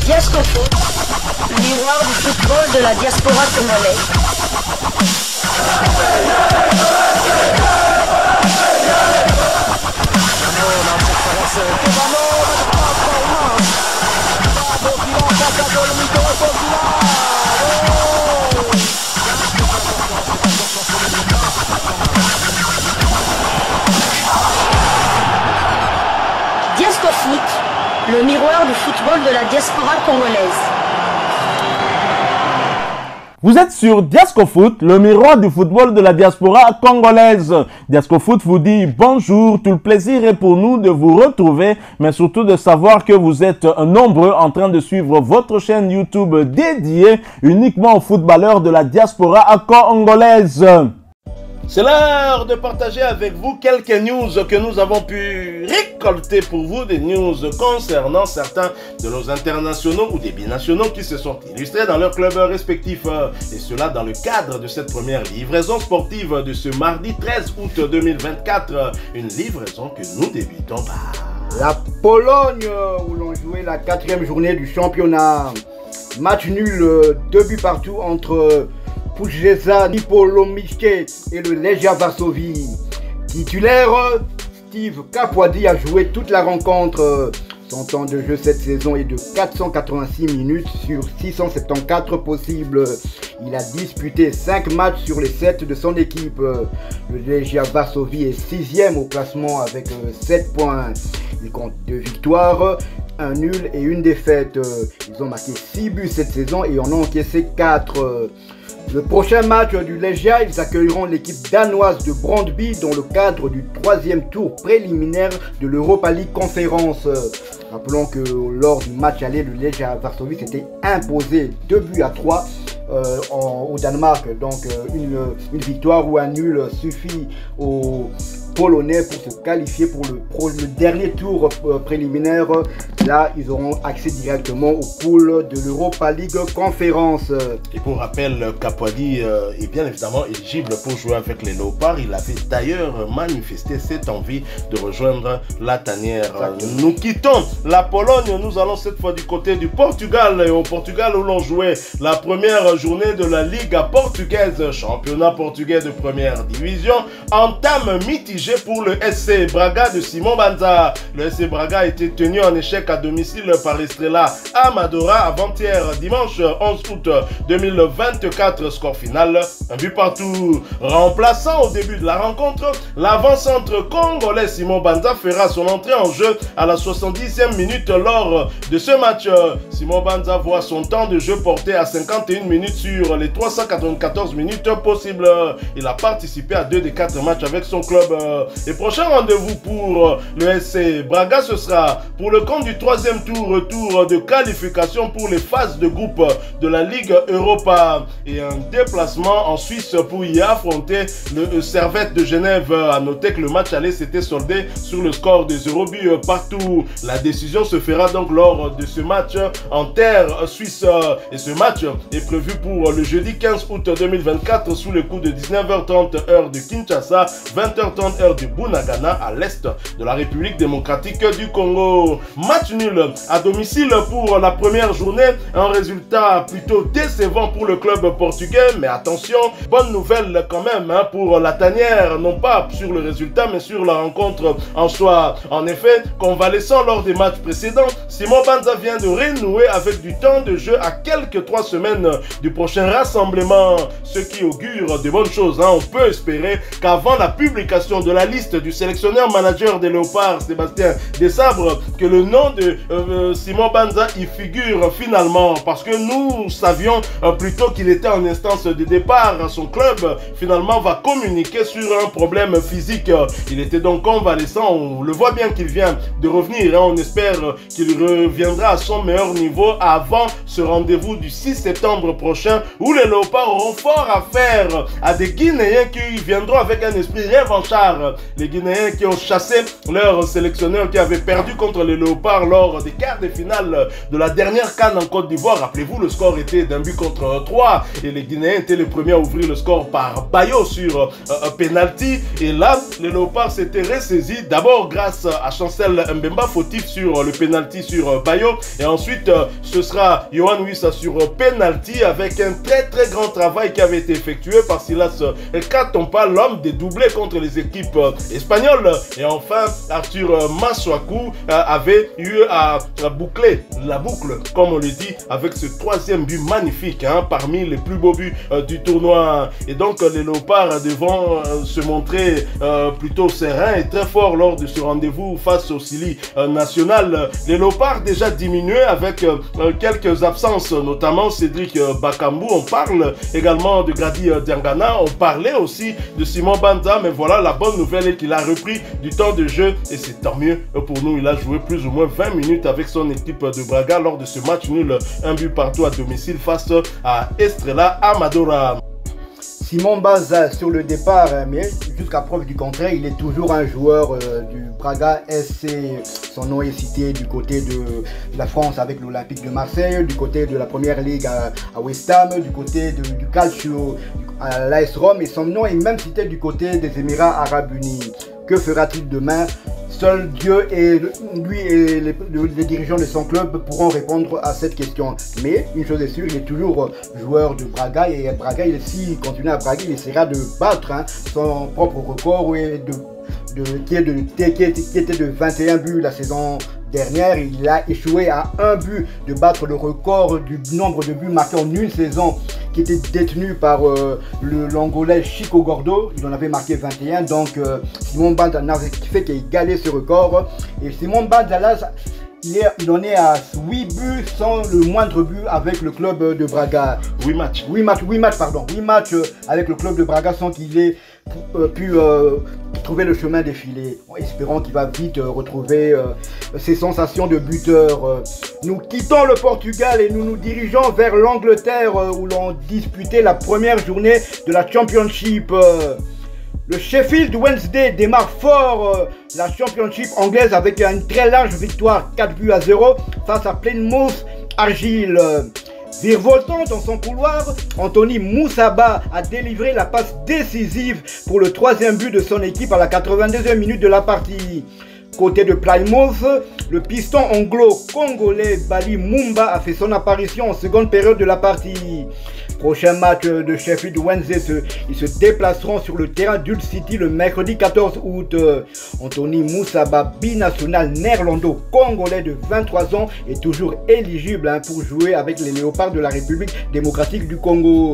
Diascofoot, miroir du football de la diaspora congolaise. Diascofoot, le miroir du football de la diaspora congolaise. Vous êtes sur Diascofoot, le miroir du football de la diaspora congolaise. Diascofoot vous dit bonjour, tout le plaisir est pour nous de vous retrouver, mais surtout de savoir que vous êtes nombreux en train de suivre votre chaîne YouTube dédiée uniquement aux footballeurs de la diaspora congolaise. C'est l'heure de partager avec vous quelques news que nous avons pu récolter pour vous, des news concernant certains de nos internationaux ou des binationaux qui se sont illustrés dans leurs clubs respectifs. Et cela dans le cadre de cette première livraison sportive de ce mardi 13 août 2024. Une livraison que nous débutons par la Pologne, où l'on jouait la 4e journée du championnat. Match nul, 2 buts partout entre Puszczyzna Nipolomicke et le Legia Varsovie. Titulaire, Steve Kapwadi a joué toute la rencontre. Son temps de jeu cette saison est de 486 minutes sur 674 possibles. Il a disputé 5 matchs sur les 7 de son équipe. Le Legia Varsovie est 6e au classement avec 7 points. Il compte 2 victoires, un nul et une défaite. Ils ont marqué 6 buts cette saison et en ont encaissé 4. Le prochain match du Legia, ils accueilleront l'équipe danoise de Brøndby dans le cadre du 3e tour préliminaire de l'Europa League Conférence. Rappelons que lors du match aller, le Legia Varsovie s'était imposé 2 buts à 3 au Danemark. Donc une victoire ou un nul suffit aux Polonais pour se qualifier pour le dernier tour préliminaire. Là, ils auront accès directement au pool de l'Europa League Conférence. Et pour rappel, Kapwadi est bien évidemment éligible pour jouer avec les Léopards. Il avait d'ailleurs manifesté cette envie de rejoindre la tanière. Nous quittons la Pologne, nous allons cette fois du côté du Portugal. Et au Portugal où l'on jouait la première journée de la Liga portugaise, championnat portugais de première division, entame mitigé pour le SC Braga de Simon Banza. Le SC Braga a été tenu en échec à domicile par l'Estrela Amadora avant-hier, dimanche 11 août 2024. Score final, un but partout. Remplaçant au début de la rencontre, l'avant-centre congolais Simon Banza fera son entrée en jeu à la 70e minute lors de ce match. Simon Banza voit son temps de jeu porté à 51 minutes sur les 394 minutes possibles. Il a participé à 2 des 4 matchs avec son club. Et prochain rendez-vous pour le SC Braga, ce sera pour le compte du 3e tour, retour de qualification pour les phases de groupe de la Ligue Europa et un déplacement en Suisse pour y affronter le Servette de Genève. A noter que le match aller s'était soldé sur le score de 0 buts partout. La décision se fera donc lors de ce match en terre suisse et ce match est prévu pour le jeudi 15 août 2024 sous le coup de 19h30 heure de Kinshasa, 20h30 heure de Bunagana à l'est de la République démocratique du Congo. Match nul à domicile pour la première journée, un résultat plutôt décevant pour le club portugais, mais attention, bonne nouvelle quand même pour la tanière, non pas sur le résultat mais sur la rencontre en soi. En effet, convalescent lors des matchs précédents, Simon Banza vient de renouer avec du temps de jeu à quelques 3 semaines du prochain rassemblement, ce qui augure de bonnes choses. On peut espérer qu'avant la publication de la liste du sélectionneur manager des Léopards, Sébastien Desabre, que le nom de Simon Banza y figure finalement, parce que nous savions plutôt qu'il était en instance de départ. Son club finalement va communiquer sur un problème physique. Il était donc convalescent, on le voit bien qu'il vient de revenir. On espère qu'il reviendra à son meilleur niveau avant ce rendez-vous du 6 septembre prochain où les Léopards auront fort à faire à des Guinéens qui viendront avec un esprit revanchard Léopards. Les Guinéens qui ont chassé leur sélectionneur qui avait perdu contre les Léopards lors des quarts de finale de la dernière CAN en Côte d'Ivoire. Rappelez-vous, le score était d'un but contre 3 et les Guinéens étaient les premiers à ouvrir le score par Bayo sur un penalty. Et là, les Léopards s'étaient ressaisis d'abord grâce à Chancel Mbemba, fautif sur le penalty sur Bayo. Et ensuite, ce sera Yohan Wissa sur penalty avec un très grand travail qui avait été effectué par Silas Katompa, l'homme des doublés contre les équipes espagnoles. Et enfin, Arthur Maswaku avait eu à boucler la boucle, comme on le dit, avec ce troisième but magnifique, parmi les plus beaux buts du tournoi. Et donc, les Léopards devront se montrer plutôt sereins et très forts lors de ce rendez-vous face au Sili national. Les Léopards déjà diminués avec quelques absences, notamment Cédric Bakambu. On parle également de Grady Diangana. On parlait aussi de Simon Banza, mais voilà, la bonne nouvelle est qu'il a repris du temps de jeu et c'est tant mieux pour nous. Il a joué plus ou moins 20 minutes avec son équipe de Braga lors de ce match nul, un but partout à domicile face à Estrella Amadora. Simon Banza sur le départ, mais jusqu'à preuve du contraire, il est toujours un joueur du Braga SC. Son nom est cité du côté de la France avec l'Olympique de Marseille, du côté de la Première Ligue à West Ham, du côté du Calcio à l'AS Rome, et son nom est même cité du côté des Émirats Arabes Unis. Que fera-t-il demain? Seul Dieu et lui et les dirigeants de son club pourront répondre à cette question. Mais une chose est sûre, il est toujours joueur de Braga et Braga, s'il continue à braguer, il essaiera de battre son propre record qui était de 21 buts la saison dernière. Il a échoué à un but de battre le record du nombre de buts marqués en une saison qui était détenu par l'Angolais Chico Gordo. Il en avait marqué 21, donc Simon Banza n'a fait qu'égaler ce record. Et Simon Banza là, il en est à 8 buts sans le moindre but avec le club de Braga. 8 matchs avec le club de Braga sans qu'il ait pu trouver le chemin défilé. Espérons qu'il va vite retrouver ses sensations de buteur. Nous quittons le Portugal et nous nous dirigeons vers l'Angleterre où l'on disputait la première journée de la Championship. Le Sheffield Wednesday démarre fort la Championship anglaise avec une très large victoire 4-0 face à Plymouth Argyle. Virevoltant dans son couloir, Anthony Moussaba a délivré la passe décisive pour le troisième but de son équipe à la 82e minute de la partie. Côté de Plymouth, le piston anglo-congolais Bali Mumba a fait son apparition en seconde période de la partie. Prochain match de Sheffield Wednesday, ils se déplaceront sur le terrain d'Hull City le mercredi 14 août. Anthony Moussaba, binational néerlando-congolais de 23 ans, est toujours éligible pour jouer avec les Léopards de la République démocratique du Congo.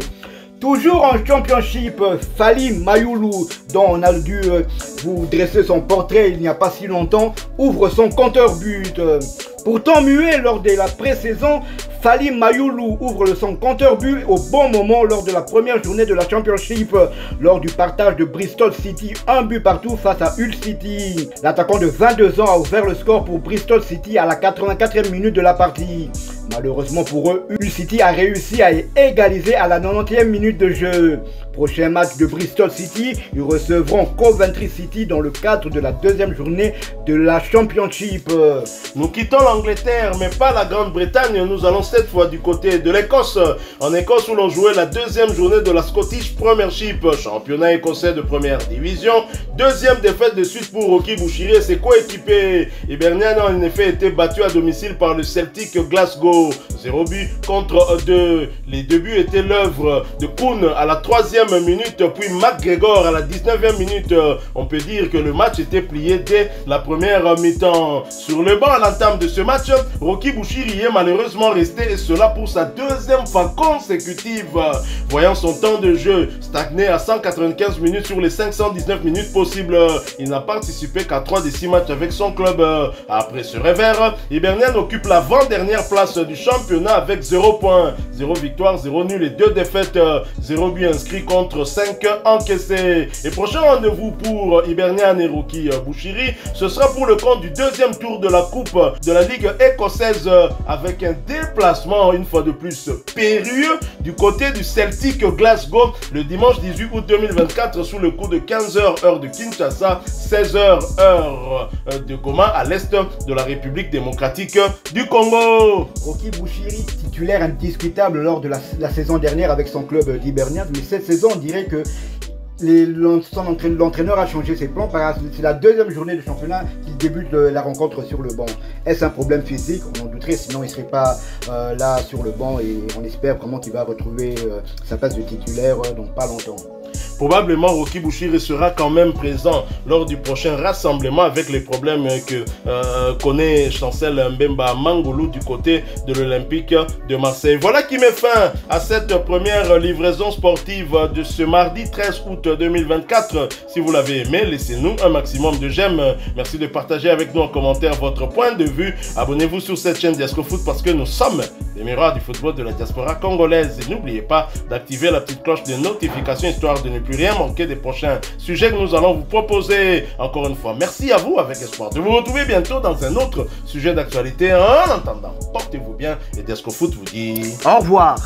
Toujours en Championship, Fally Mayulu, dont on a dû vous dresser son portrait il n'y a pas si longtemps, ouvre son compteur but. Pourtant muet lors de la pré-saison, Fally Mayulu ouvre son compteur but au bon moment lors de la première journée de la Championship, lors du partage de Bristol City, un but partout face à Hull City. L'attaquant de 22 ans a ouvert le score pour Bristol City à la 84e minute de la partie. Malheureusement pour eux, Hull City a réussi à égaliser à la 90e minute de jeu. Prochain match de Bristol City, ils recevront Coventry City dans le cadre de la deuxième journée de la Championship. Nous quittons l'Angleterre, mais pas la Grande-Bretagne. Nous allons cette fois du côté de l'Écosse. En Écosse où l'on jouait la deuxième journée de la Scottish Premiership, championnat écossais de première division. Deuxième défaite de suite pour Rocky Bouchiri et ses coéquipiers. Hibernian a en effet été battu à domicile par le Celtic Glasgow. 0 but contre 2. Les deux buts étaient l'œuvre de Kuhn à la 3e minute, puis McGregor à la 19e minute. On peut dire que le match était plié dès la première mi-temps. Sur le banc à l'entame de ce match, Rocky Bouchiri est malheureusement resté, et cela pour sa deuxième fois consécutive. Voyant son temps de jeu stagner à 195 minutes sur les 519 minutes possibles, il n'a participé qu'à 3 des 6 matchs avec son club. Après ce revers, Hibernian occupe l'avant-dernière place du championnat avec 0 points, 0 victoire, 0 nul et 2 défaites, 0 but inscrit contre 5 encaissés. Et prochain rendez-vous pour Hibernian et Rocky Bushiri, ce sera pour le compte du deuxième tour de la Coupe de la Ligue écossaise avec un déplacement une fois de plus périlleux du côté du Celtic Glasgow le dimanche 18 août 2024 sous le coup de 15h heure de Kinshasa, 16h heure de Goma à l'est de la République démocratique du Congo. Rocky Bushiri, titulaire indiscutable lors de la saison dernière avec son club d'Hibernian, mais cette saison on dirait que l'entraîneur a changé ses plans. C'est la deuxième journée de championnat qu'il débute la rencontre sur le banc. Est-ce un problème physique? On en douterait, sinon il ne serait pas là sur le banc et on espère vraiment qu'il va retrouver sa place de titulaire dans pas longtemps. Probablement, Rocky Bushiri sera quand même présent lors du prochain rassemblement avec les problèmes que connaît Chancel Mbemba Mangolou du côté de l'Olympique de Marseille. Voilà qui met fin à cette première livraison sportive de ce mardi 13 août 2024. Si vous l'avez aimé, laissez-nous un maximum de j'aime. Merci de partager avec nous en commentaire votre point de vue. Abonnez-vous sur cette chaîne Diasco Foot parce que nous sommes les miroirs du football de la diaspora congolaise. Et n'oubliez pas d'activer la petite cloche de notification histoire de ne plus rien manquer des prochains sujets que nous allons vous proposer. Encore une fois, merci à vous avec espoir de vous retrouver bientôt dans un autre sujet d'actualité. En attendant, portez-vous bien et Diasco Foot vous dit au revoir.